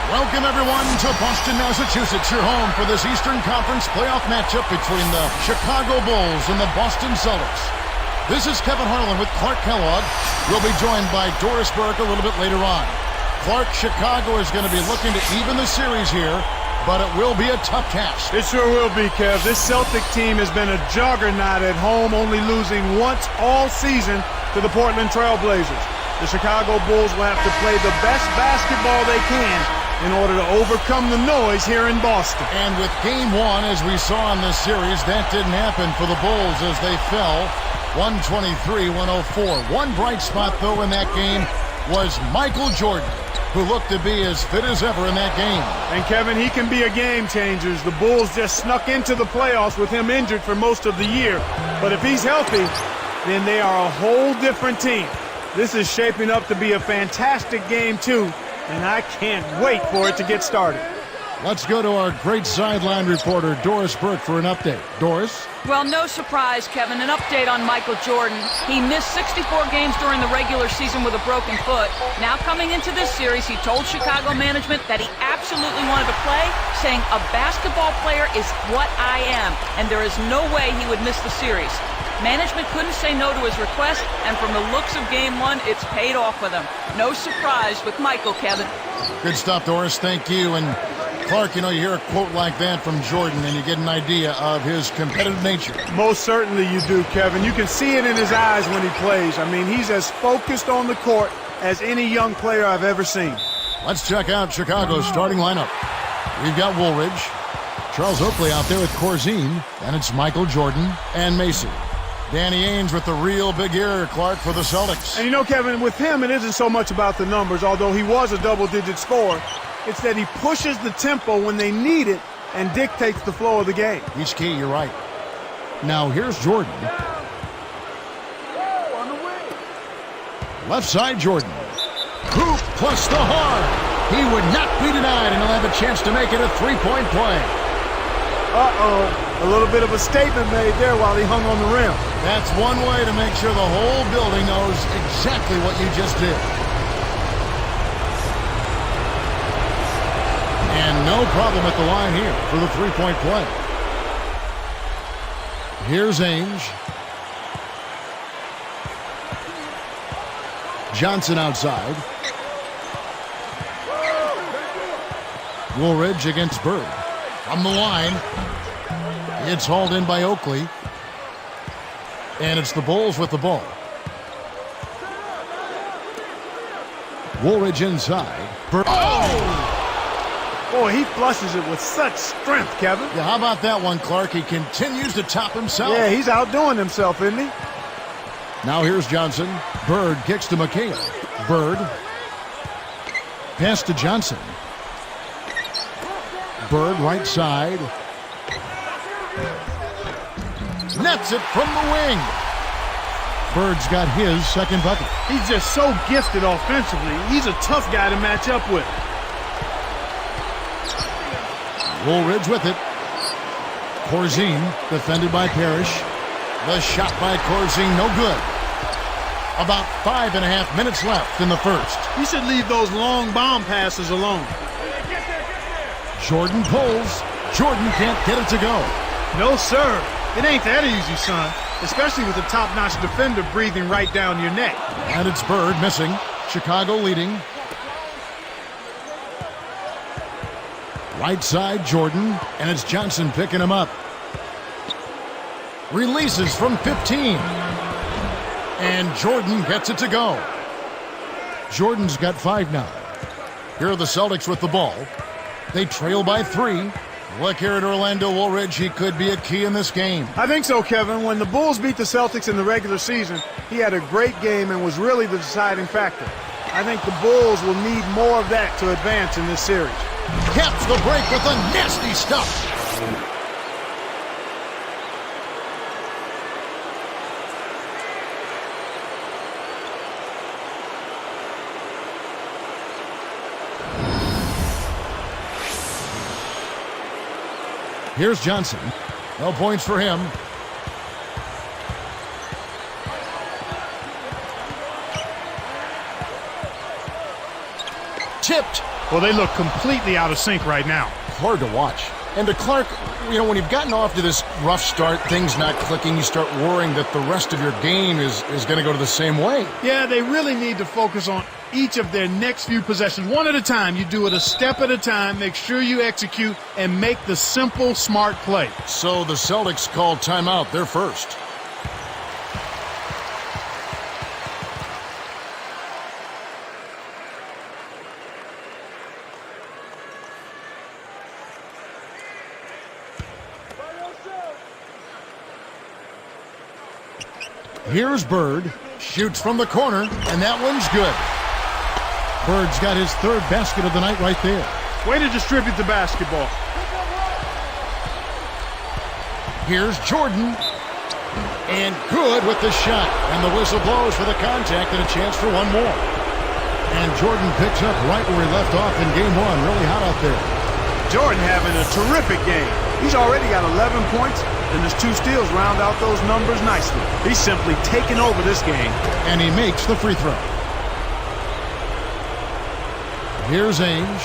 Welcome, everyone, to Boston, Massachusetts, your home for this Eastern Conference playoff matchup between the Chicago Bulls and the Boston Celtics. This is Kevin Harlan with Clark Kellogg. We'll be joined by Doris Burke a little bit later on. Clark, Chicago is going to be looking to even the series here, but it will be a tough task. It sure will be, Kev. This Celtic team has been a juggernaut at home, only losing once all season to the Portland Trail Blazers. The Chicago Bulls will have to play the best basketball they can in order to overcome the noise here in Boston. And with Game 1, as we saw in this series, that didn't happen for the Bulls as they fell 123-104. One bright spot, though, in that game was Michael Jordan, who looked to be as fit as ever in that game. And, Kevin, he can be a game changer. The Bulls just snuck into the playoffs with him injured for most of the year. But if he's healthy, then they are a whole different team. This is shaping up to be a fantastic game, too, and I can't wait for it to get started. Let's go to our great sideline reporter, Doris Burke, for an update. Doris? Well, no surprise, Kevin. An update on Michael Jordan. He missed 64 games during the regular season with a broken foot. Now coming into this series, he told Chicago management that he absolutely wanted to play, saying, "A basketball player is what I am, and there is no way he would miss the series." Management couldn't say no to his request, and from the looks of Game 1, it's paid off with him. No surprise with Michael, Kevin. Good stuff, Doris. Thank you. And Clark, you know, you hear a quote like that from Jordan, and you get an idea of his competitive nature. Most certainly you do, Kevin. You can see it in his eyes when he plays. I mean, he's as focused on the court as any young player I've ever seen. Let's check out Chicago's starting lineup. We've got Woolridge, Charles Oakley out there with Corzine, and it's Michael Jordan and Macy. Danny Ainge with the real big ear, Clark, for the Celtics. And you know, Kevin, with him, it isn't so much about the numbers, although he was a double-digit scorer. It's that he pushes the tempo when they need it and dictates the flow of the game. He's key, you're right. Now, here's Jordan. Left side, Jordan. Hoop plus the hard. He would not be denied, and he'll have a chance to make it a three-point play. Uh-oh. A little bit of a statement made there while he hung on the rim. That's one way to make sure the whole building knows exactly what you just did. And no problem at the line here for the three-point play. Here's Ainge. Johnson outside. Woolridge against Bird. From the line. It's hauled in by Oakley. And it's the Bulls with the ball. Woolridge inside. Oh! Boy, he flushes it with such strength, Kevin. Yeah, how about that one, Clark? He continues to top himself. Yeah, he's outdoing himself, isn't he? Now here's Johnson. Bird kicks to McHale. Bird. Pass to Johnson. Bird right side. Nets it from the wing. Bird's got his second bucket. He's just so gifted offensively. He's a tough guy to match up with. Woolridge with it. Corzine defended by Parrish. The shot by Corzine, no good. About 5.5 minutes left in the first. He should leave those long bomb passes alone. Jordan pulls. Jordan can't get it to go. No, sir. It ain't that easy, son. Especially with a top-notch defender breathing right down your neck. And it's Bird missing. Chicago leading. Right side, Jordan. And it's Johnson picking him up. Releases from 15. And Jordan gets it to go. Jordan's got 5 now. Here are the Celtics with the ball. They trail by 3. Look here at Orlando Woolridge. He could be a key in this game. I think so, Kevin. When the Bulls beat the Celtics in the regular season, he had a great game and was really the deciding factor. I think the Bulls will need more of that to advance in this series. Caps the break with the nasty stuff. Here's Johnson. No points for him. tipped. Well, they look completely out of sync right now. Hard to watch. And to Clark, when you've gotten off to this rough start, things not clicking, you start worrying that the rest of your game is going to go to the same way. Yeah, they really need to focus on each of their next few possessions. One at a time. You do it a step at a time. Make sure you execute and make the simple, smart play. So the Celtics call timeout. They're first. Here's Bird, shoots from the corner, and that one's good. Bird's got his third basket of the night right there. Way to distribute the basketball. Here's Jordan, and good with the shot. And the whistle blows for the contact and a chance for one more. And Jordan picks up right where he left off in game one. Really hot out there. Jordan having a terrific game. He's already got 11 points, and his 2 steals round out those numbers nicely. He's simply taken over this game. And he makes the free throw. Here's Ainge.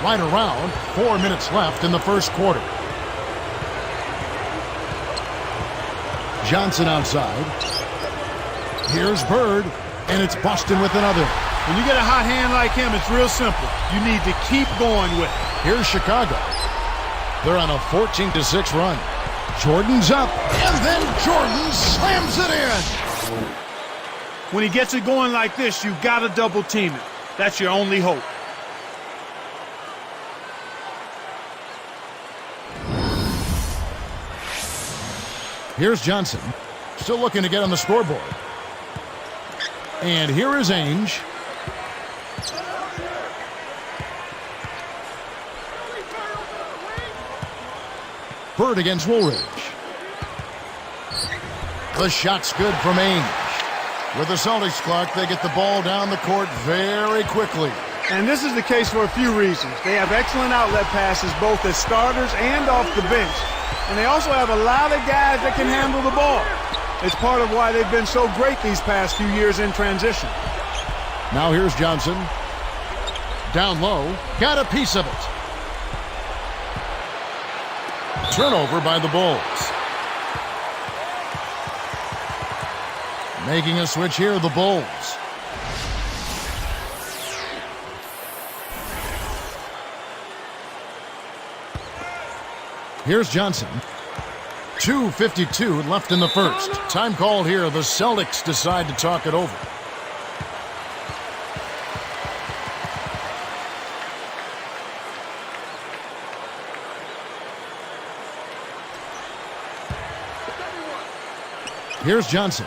Right around 4 minutes left in the first quarter. Johnson outside. Here's Bird, and it's Boston with another. When you get a hot hand like him, it's real simple. You need to keep going with it. Here's Chicago. They're on a 14-6 run. Jordan's up, and then Jordan slams it in. When he gets it going like this, you got to double team it. That's your only hope. Here's Johnson, still looking to get on the scoreboard. And here is Ainge. Bird against Woolridge. The shot's good from Ainge. With the Celtics, Clark, they get the ball down the court very quickly. And this is the case for a few reasons. They have excellent outlet passes both as starters and off the bench. And they also have a lot of guys that can handle the ball. It's part of why they've been so great these past few years in transition. Now here's Johnson. Down low, got a piece of it. Turnover by the Bulls. Making a switch here, the Bulls. Here's Johnson. 2:52 left in the first. Time called here. The Celtics decide to talk it over. Here's Johnson.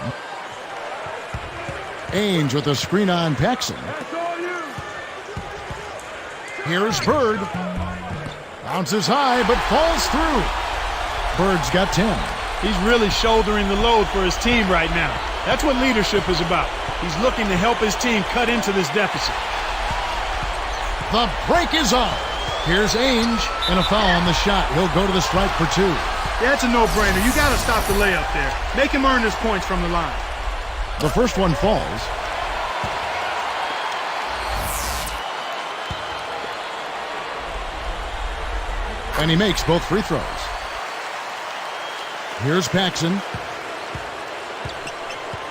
Ainge with a screen on Paxson. Here's Bird. Bounces high, but falls through. Bird's got 10. He's really shouldering the load for his team right now. That's what leadership is about. He's looking to help his team cut into this deficit. The break is on. Here's Ainge, and a foul on the shot. He'll go to the stripe for 2. Yeah, it's a no-brainer. You got to stop the layup there. Make him earn his points from the line. The first one falls. And he makes both free throws. Here's Paxson.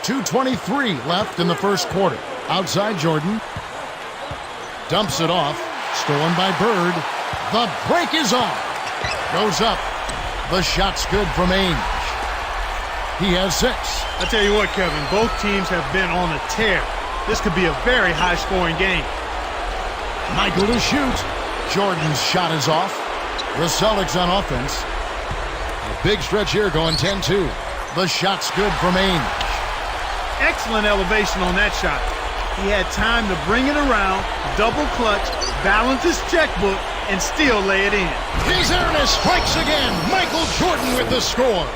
2:23 left in the first quarter. Outside Jordan. Dumps it off. Stolen by Bird. The break is on. Goes up. The shot's good from Ainge. He has 6. I tell you what, Kevin, both teams have been on a tear. This could be a very high-scoring game. Michael to shoot. Jordan's shot is off. The Celtics on offense. A big stretch here going 10-2. The shot's good from Ainge. Excellent elevation on that shot. He had time to bring it around, double clutch, balance his checkbook, and still lay it in. He's Ernest strikes again. Michael Jordan with the score.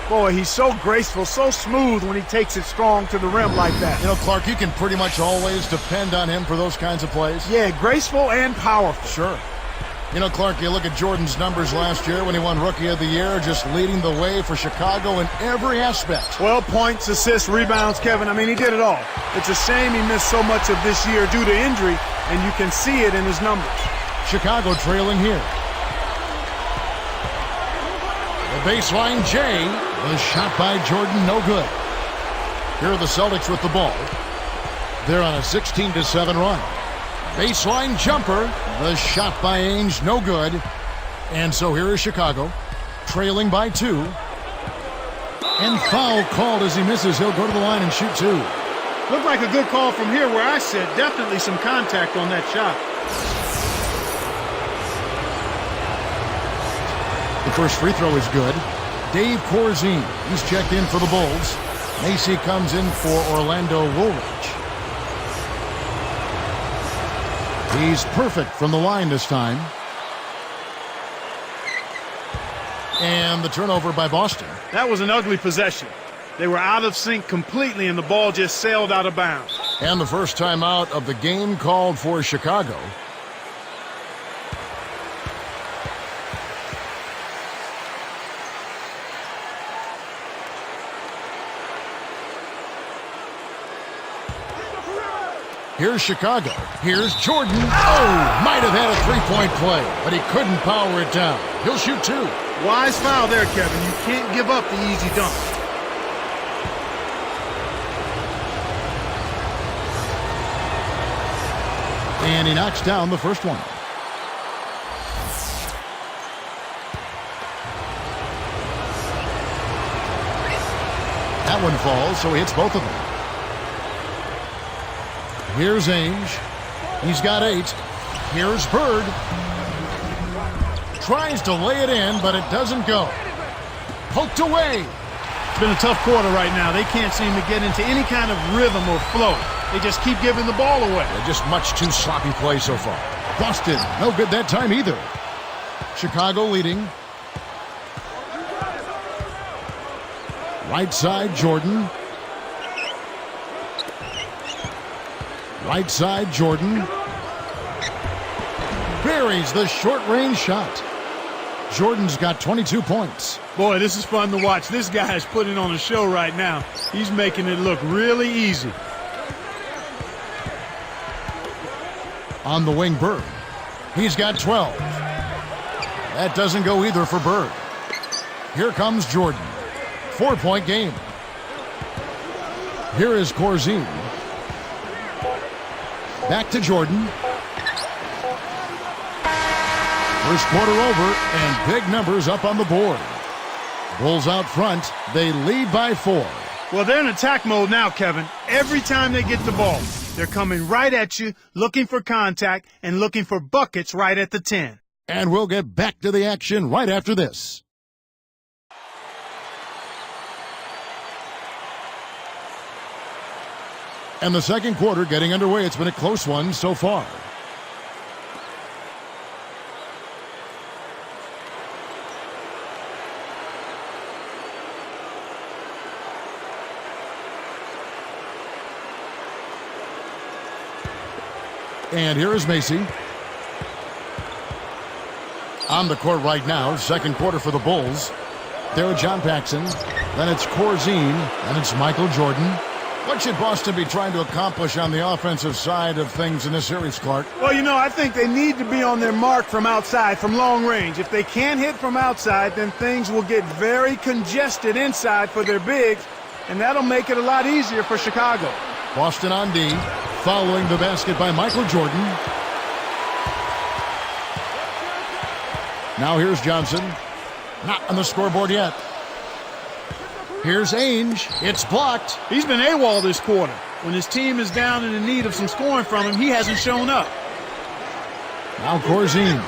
Boy, he's so graceful, so smooth when he takes it strong to the rim like that. You know, Clark, you can pretty much always depend on him for those kinds of plays. Yeah, graceful and powerful. Sure. You know, Clark, you look at Jordan's numbers last year when he won Rookie of the Year, just leading the way for Chicago in every aspect. Well, points, assists, rebounds, Kevin. I mean, he did it all. It's a shame he missed so much of this year due to injury, and you can see it in his numbers. Chicago trailing here. The baseline J. The shot by Jordan, no good. Here are the Celtics with the ball. They're on a 16-7 run. Baseline jumper. The shot by Ainge, no good. And so here is Chicago, trailing by 2. And foul called as he misses. He'll go to the line and shoot 2. Looked like a good call from here where I sit. Definitely some contact on that shot. The first free throw is good. Dave Corzine, he's checked in for the Bulls. Macy comes in for Orlando Woolridge. He's perfect from the line this time. And the turnover by Boston. That was an ugly possession. They were out of sync completely, and the ball just sailed out of bounds. And the first timeout of the game called for Chicago. Here's Chicago. Here's Jordan. Oh, might have had a three-point play, but he couldn't power it down. He'll shoot 2. Wise foul there, Kevin. You can't give up the easy dunk. And he knocks down the first one. That one falls, so he hits both of them. Here's Ainge. He's got 8. Here's Bird. Tries to lay it in, but it doesn't go. Poked away. It's been a tough quarter right now. They can't seem to get into any kind of rhythm or flow. They just keep giving the ball away. Just much too sloppy play so far. Boston, no good that time either. Chicago leading. Right side, Jordan. Right side, Jordan. Buries the short-range shot. Jordan's got 22 points. Boy, this is fun to watch. This guy is putting on a show right now. He's making it look really easy. On the wing, Bird. He's got 12. That doesn't go either for Bird. Here comes Jordan. 4-point game. Here is Corzine. Back to Jordan. First quarter over, and big numbers up on the board. Bulls out front. They lead by 4. Well, they're in attack mode now, Kevin. Every time they get the ball, they're coming right at you, looking for contact, and looking for buckets right at the 10. And we'll get back to the action right after this. And the second quarter getting underway. It's been a close one so far. And here is Macy. On the court right now, second quarter for the Bulls. There is John Paxson. Then it's Corzine. And it's Michael Jordan. What should Boston be trying to accomplish on the offensive side of things in this series, Clark? Well, you know, I think they need to be on their mark from outside, from long range. If they can't hit from outside, then things will get very congested inside for their bigs, and that'll make it a lot easier for Chicago. Boston on D, following the basket by Michael Jordan. Now here's Johnson. Not on the scoreboard yet. Here's Ainge. It's blocked. He's been AWOL this quarter. When his team is down and in need of some scoring from him, he hasn't shown up. Now Corzine.